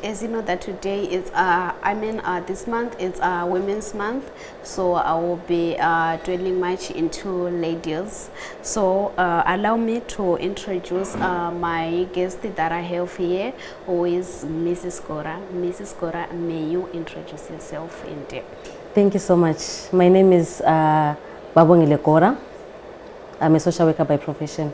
as you know that today is, this month is Women's Month, so I will be dwelling much into ladies. So allow me to introduce my guest that I have here, who is Mrs. Gora. Mrs. Gora, may you introduce yourself in depth? Thank you so much. My name is Babongile Gora. I'm a social worker by profession.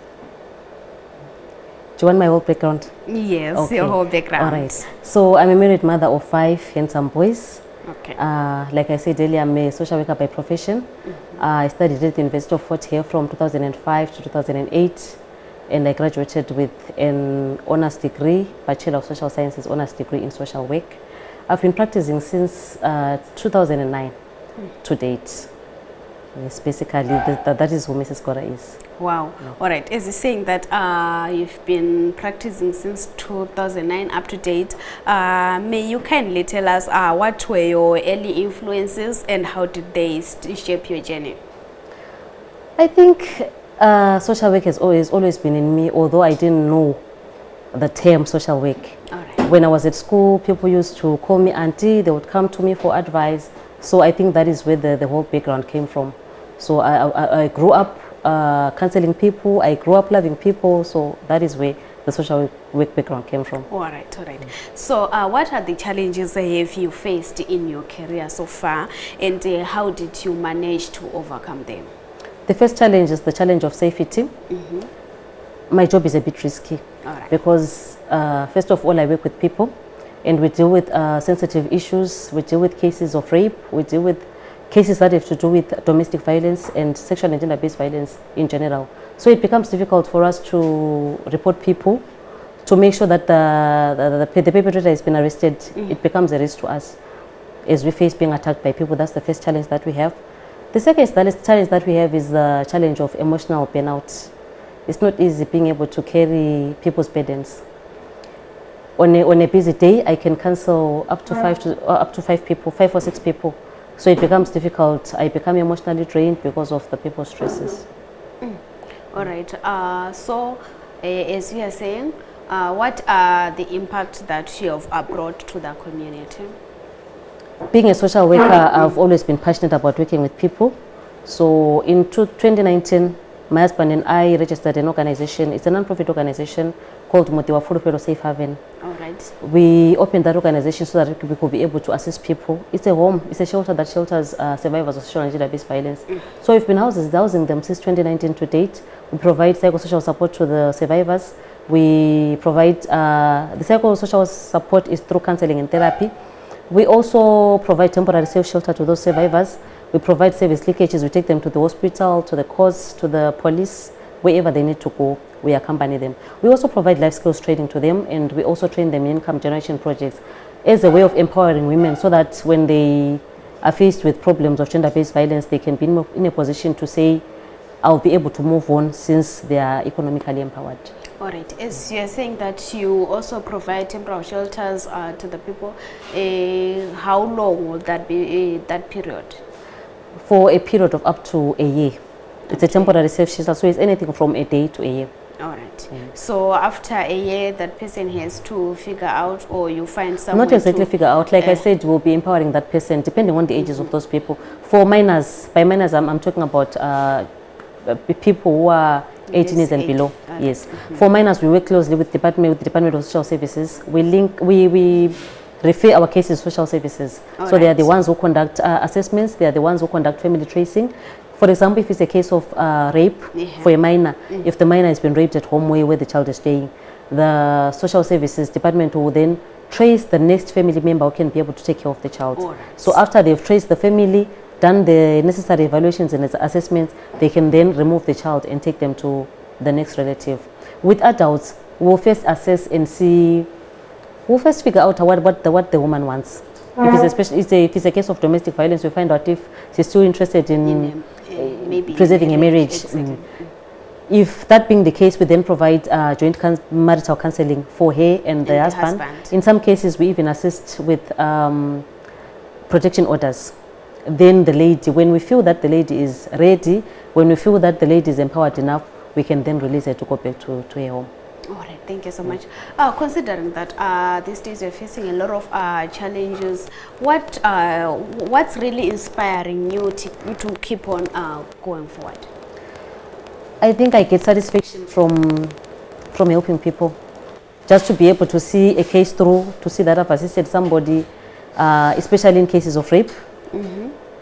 Do you want my whole background? Yes, okay. Your whole background. All right. So I'm a married mother of 5 handsome boys. Okay. Like I said earlier, I'm a social worker by profession. I studied at the University of Fort Hare from 2005 to 2008. And I graduated with an honors degree, Bachelor of Social Sciences honors degree in social work. I've been practicing since 2009 to date. Yes, basically that is who Mrs. Gora is. Wow. Yeah. All right. As you're saying that you've been practicing since 2009 up to date, may you kindly tell us what were your early influences and how did they shape your journey? I think social work has always been in me, although I didn't know the term social work. All right. When I was at school, people used to call me auntie. They would come to me for advice. So I think that is where the whole background came from. So I grew up counseling people. I grew up loving people. So that is where the social work background came from. All right, all right. So what are the challenges have you faced in your career so far, and how did you manage to overcome them? The first challenge is the challenge of safety. My job is a bit risky. All right. Because first of all, I work with people, and we deal with sensitive issues. We deal with cases of rape. We deal with cases that have to do with domestic violence and sexual and gender-based violence in general. So it becomes difficult for us to report people, to make sure that the perpetrator has been arrested. It becomes a risk to us as we face being attacked by people. That's the first challenge that we have. The second challenge that we have is the challenge of emotional burnout. It's not easy being able to carry people's burdens. On a busy day, I can counsel up to 5 or 6 people. So it becomes difficult. I become emotionally drained because of the people's stresses. All right. So, as you are saying, what are the impact that you have brought to the community? Being a social worker, I've always been passionate about working with people. So in 2019, my husband and I registered an organization. It's a non-profit organization called Motiwa Furufero Safe Haven. All right. We opened that organization so that we could be able to assist people. It's a home, it's a shelter that shelters survivors of sexual and gender-based violence. So we've been housing them since 2019 to date. We provide psychosocial support to the survivors. We provide, the psychosocial support is through counseling and therapy. We also provide temporary safe shelter to those survivors. We provide service leakages. We take them to the hospital, to the courts, to the police, wherever they need to go. We accompany them. We also provide life skills training to them, and we also train them in income generation projects as a way of empowering women so that when they are faced with problems of gender-based violence, they can be in a position to say, I'll be able to move on since they are economically empowered. All right. As you are saying that you also provide temporary shelters to the people, how long will that be, that period? For a period of up to a year. It's a temporary safe shelter, so it's anything from a day to a year. All right. So after a year, that person has to figure out, or you find someone. Not exactly figure out. Like I said, we'll be empowering that person depending on the ages of those people. For minors, by minors, I'm talking about people who are 18 years and below. Yes. For minors, we work closely with the Department of Social Services. We refer our cases to social services. So they are the ones who conduct assessments. They are the ones who conduct family tracing. For example, if it's a case of rape for a minor, if the minor has been raped at home where the child is staying, the social services department will then trace the next family member who can be able to take care of the child. So after they've traced the family, done the necessary evaluations and assessments, they can then remove the child and take them to the next relative. With adults, we'll first assess and see. We'll first figure out what the woman wants. If it's a case of domestic violence, we find out if she's still interested in maybe preserving a marriage. Exactly. If that being the case, we then provide joint marital counseling for her and the husband. In some cases, we even assist with protection orders. Then the lady, when we feel that the lady is ready, when we feel that the lady is empowered enough, we can then release her to go back to her home. All right, thank you so much. Considering that these days you're facing a lot of challenges, what's really inspiring you to keep on going forward? I think I get satisfaction from helping people. Just to be able to see a case through, to see that I've assisted somebody, especially in cases of rape.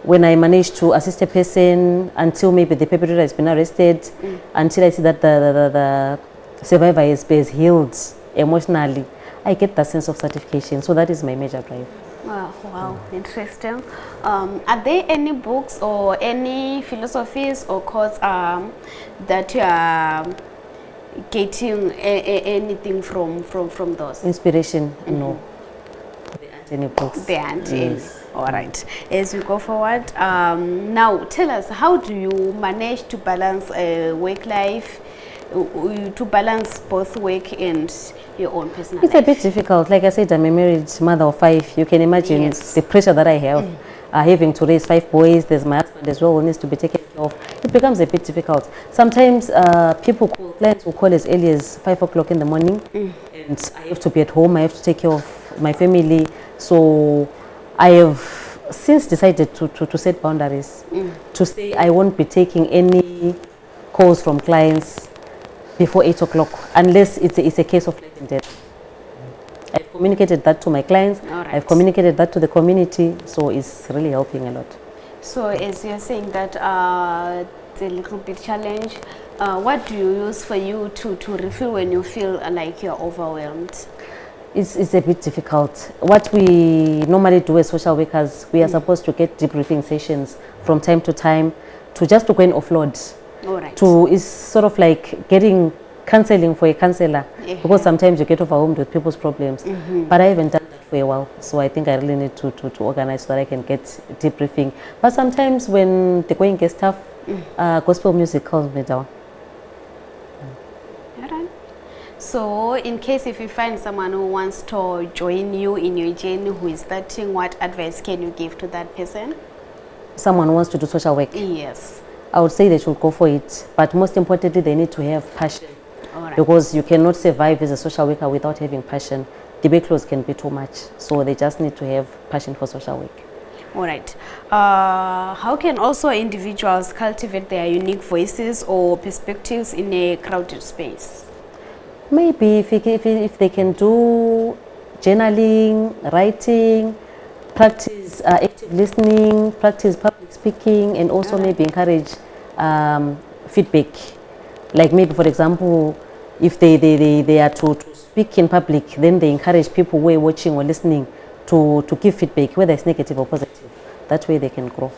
When I manage to assist a person until maybe the perpetrator has been arrested, until I see that the survivor is healed emotionally, I get that sense of satisfaction. So that is my major drive. Wow, interesting. Are there any books or any philosophies or quotes that you are getting anything from those? Inspiration, no. There aren't any books. There aren't any. All right. As we go forward, now tell us, how do you manage to balance work life, to balance both work and your own personal life? It's a bit difficult. Like I said, I'm a married mother of 5. You can imagine the pressure that I have. Having to raise 5 boys, there's my husband as well who needs to be taken care of. It becomes a bit difficult. Sometimes clients will call as early as 5 o'clock in the morning, and I have to be at home. I have to take care of my family. So I have since decided to set boundaries, to say I won't be taking any calls from clients before 8 o'clock unless it's a case of life and death. I've communicated that to my clients. Right. I've communicated that to the community, so it's really helping a lot. So as you're saying that it's a little bit challenge, what do you use for you to refill when you feel like you're overwhelmed? It's a bit difficult. What we normally do as social workers, we are supposed to get debriefing sessions from time to time to just to go and offload. All right. It's sort of like getting counseling for a counselor, because sometimes you get overwhelmed with people's problems. But I haven't done that for a while, so I think I really need to organize so that I can get debriefing. But sometimes when the going gets tough, gospel music calms me down. All right. So in case if you find someone who wants to join you in your journey, who is starting, what advice can you give to that person? Someone who wants to do social work? Yes. I would say they should go for it, but most importantly, they need to have passion. All right. Because you cannot survive as a social worker without having passion. The backlogs can be too much, so they just need to have passion for social work. All right. How can also individuals cultivate their unique voices or perspectives in a crowded space? Maybe if they can do journaling, writing, practice active listening, practice public speaking, and also maybe encourage feedback. Like maybe, for example, if they are to speak in public, then they encourage people who are watching or listening to give feedback, whether it's negative or positive. That way they can grow.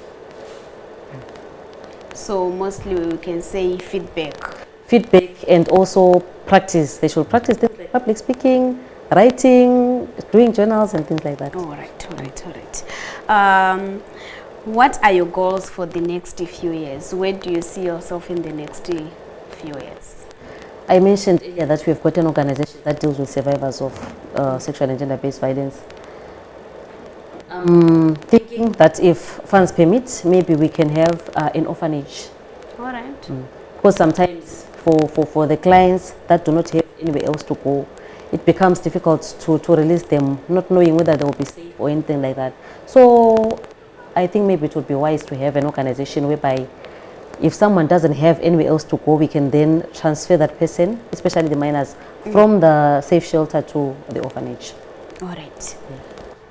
So mostly we can say feedback. Feedback, and also practice. They should practice things like public speaking, writing, doing journals and things like that. All right, all right, all right. What are your goals for the next few years? Where do you see yourself in the next few years? I mentioned earlier that we have got an organization that deals with survivors of sexual and gender-based violence. I'm thinking that if funds permit, maybe we can have an orphanage. All right. Because sometimes for the clients that do not have anywhere else to go, it becomes difficult to release them, not knowing whether they will be safe or anything like that. So I think maybe it would be wise to have an organization whereby if someone doesn't have anywhere else to go, we can then transfer that person, especially the minors, from the safe shelter to the orphanage. All right.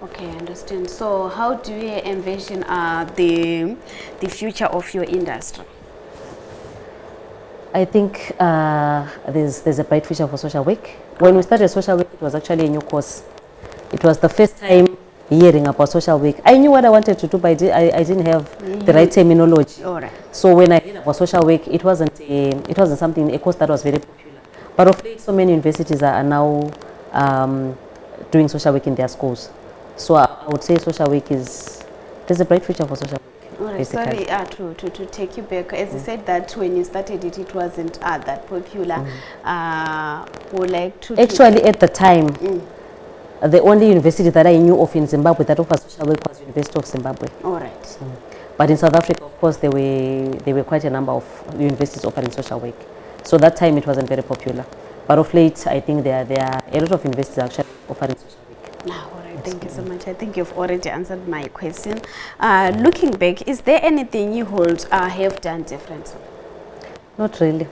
Okay, I understand. So how do you envision the future of your industry? I think there's a bright future for social work. When we started social work, it was actually a new course. It was the first time hearing about social work. I knew what I wanted to do, but I didn't have the right terminology. All right. So when I heard about social work, it wasn't something, a course that was very popular. But of late, so many universities are now doing social work in their schools. So I would say social work there's a bright future for social work. All right, sorry to take you back. As you said that when you started it, it wasn't that popular. Would like to actually at the time, the only university that I knew of in Zimbabwe that offers social work was University of Zimbabwe. All right. But in South Africa, of course, there were quite a number of universities offering social work. So that time it wasn't very popular. But of late, I think there are a lot of universities actually offering social work. All right, thank you so much. I think you've already answered my question. Looking back, is there anything you would have done differently? Not really.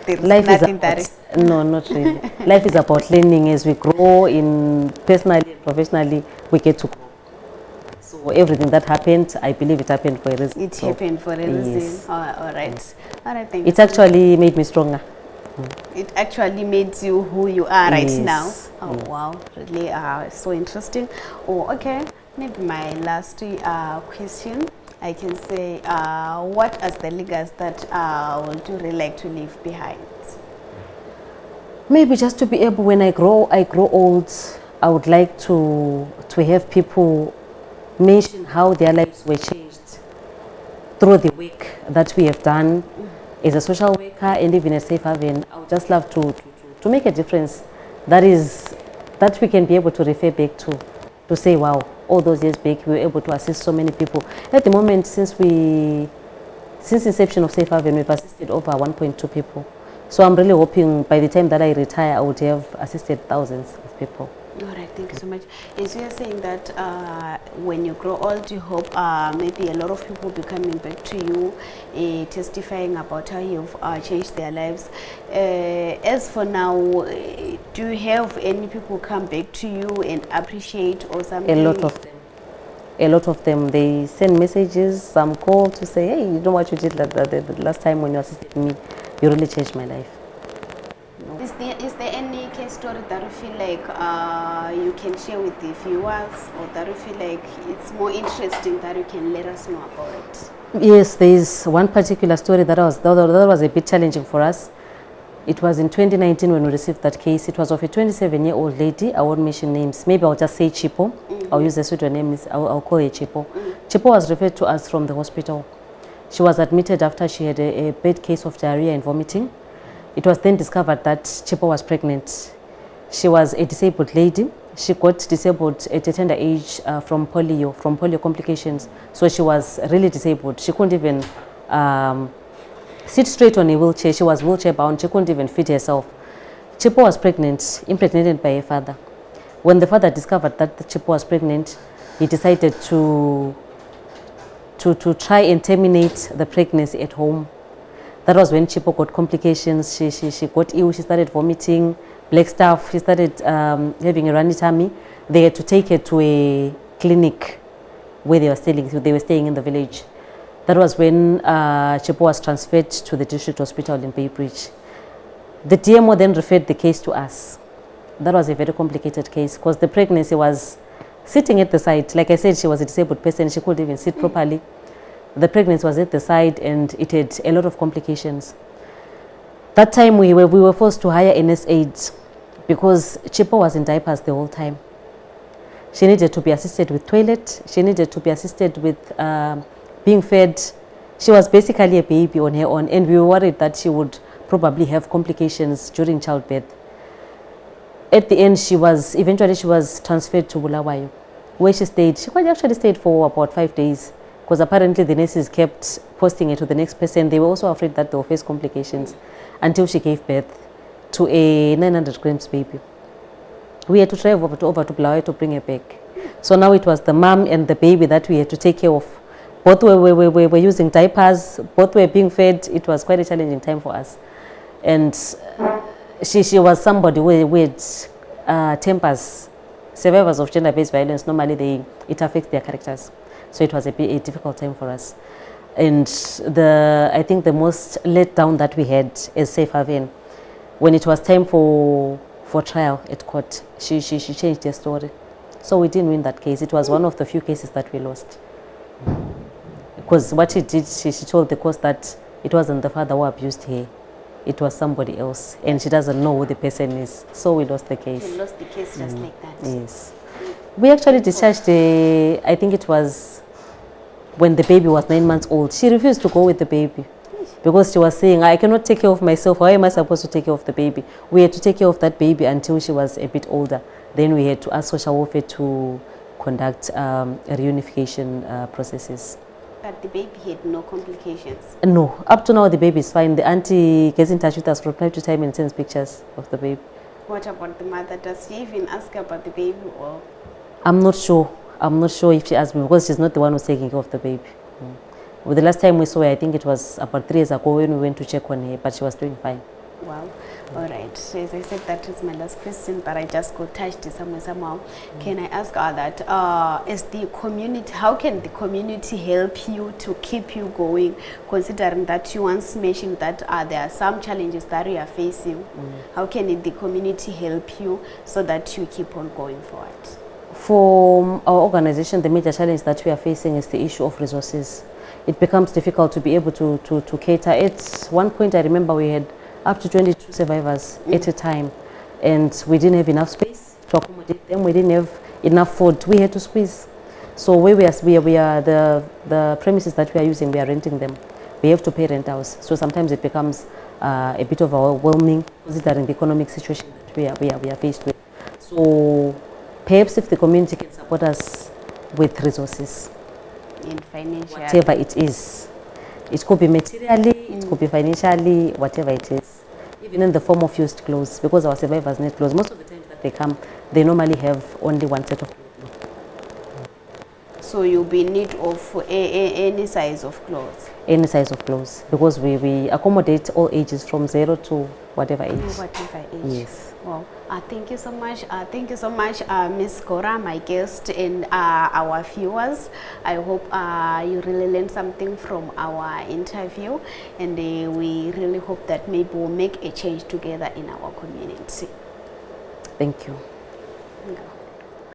There's Life is nothing about, that is... no, not really. Life is about learning. As we grow in personally and professionally, we get to grow. So everything that happened, I believe it happened for a reason. It happened for a reason. Yes. All right. Yes. All right, thank you. It actually made me stronger. It actually made you who you are right Yes. now. Oh, Yes. wow. Really so interesting. Oh, okay. Maybe my last question. I can say, what are the legacy that would you really like to leave behind? Maybe just to be able, when I grow old, I would like to have people mention how their lives were changed through the work that we have done as a social worker and even a safe haven. I would just love to make a difference that we can be able to refer back to say, wow, all those years back we were able to assist so many people. At the moment, since inception of Safe Haven, we've assisted over 1.2 people. So I'm really hoping by the time that I retire, I would have assisted thousands of people. All right, thank you so much. As you are saying that when you grow old, you hope maybe a lot of people will be coming back to you, testifying about how you've changed their lives. As for now, do you have any people come back to you and appreciate or something? A lot of them. A lot of them, they send messages, some call to say, hey, you know what you did the last time when you assisted me, you really changed my life. Is there any case story that you feel like you can share with the viewers, or that you feel like it's more interesting that you can let us know about it? Yes, there is one particular story that was a bit challenging for us. It was in 2019 when we received that case. It was of a 27-year-old lady. I won't mention names. Maybe I'll just say Chipo. I'll use the pseudo name. I'll call her Chipo. Chipo was referred to us from the hospital. She was admitted after she had a bad case of diarrhea and vomiting. It was then discovered that Chipo was pregnant. She was a disabled lady. She got disabled at a tender age from polio complications. So she was really disabled. She couldn't even sit straight on a wheelchair. She was wheelchair bound. She couldn't even feed herself. Chipo was pregnant, impregnated by her father. When the father discovered that the Chipo was pregnant, he decided to try and terminate the pregnancy at home. That was when Chipo got complications. She got ill. She started vomiting, black stuff. She started having a runny tummy. They had to take her to a clinic where they were staying in the village. That was when Chipo was transferred to the district hospital in Bay Bridge. The DMO then referred the case to us. That was a very complicated case because the pregnancy was sitting at the side. Like I said, she was a disabled person. She couldn't even sit properly. The pregnancy was at the side and it had a lot of complications. That time we were forced to hire nurse aides because Chipo was in diapers the whole time. She needed to be assisted with toilet. She needed to be assisted with being fed. She was basically a baby on her own, and we were worried that she would probably have complications during childbirth. At the end, eventually she was transferred to Bulawayo, where she stayed. She actually stayed for about 5 days because apparently the nurses kept posting it to the next person. They were also afraid that they would face complications until she gave birth to a 900 grams baby. We had to travel over to Bulawayo to bring her back. So now it was the mom and the baby that we had to take care of. Both were using diapers, both were being fed. It was quite a challenging time for us. And she was somebody with tempers. Survivors of gender-based violence, normally it affects their characters. So it was a difficult time for us. And I think the most letdown that we had as Safe Haven, when it was time for trial at court, she changed her story. So we didn't win that case. It was one of the few cases that we lost. Because what she did, she told the court that it wasn't the father who abused her. It was somebody else, and she doesn't know who the person is. So we lost the case. You lost the case just like that. Yes. We actually discharged I think it was when the baby was 9 months old. She refused to go with the baby because she was saying, I cannot take care of myself. How am I supposed to take care of the baby? We had to take care of that baby until she was a bit older. Then we had to ask social welfare to conduct reunification processes. But the baby had no complications? No, up to now the baby is fine. The auntie gets in touch with us from time to time and sends pictures of the baby. What about the mother? Does she even ask about the baby or? I'm not sure. I'm not sure if she asked me because she's not the one who's taking care of the baby. Well, the last time we saw her, I think it was about 3 years ago when we went to check on her, but she was doing fine. Wow. All right. So as I said, that is my last question, but I just got touched somehow. Can I ask that as the community, how can the community help you to keep you going, considering that you once mentioned that there are some challenges that you are facing? How can the community help you so that you keep on going forward? For our organization, the major challenge that we are facing is the issue of resources. It becomes difficult to be able to cater. At one point, I remember we had up to 22 survivors at a time, and we didn't have enough space to accommodate them. We didn't have enough food. We had to squeeze. So where we are the premises that we are using, we are renting them. We have to pay rent house. So sometimes it becomes a bit of overwhelming considering the economic situation that we are faced with. So perhaps if the community can support us with resources, In financial, whatever it is. It could be materially, it could be financially, whatever it is. Even in the form of used clothes, because our survivors need clothes. Most of the times that they come, they normally have only one set of clothes. So you'll be in need of any size of clothes? Any size of clothes, because we accommodate all ages from 0 to whatever age. Whatever age. Yes. Well, thank you so much. Thank you so much, Miss Gora, my guest, and our viewers. I hope you really learned something from our interview, and we really hope that maybe we'll make a change together in our community. Thank you.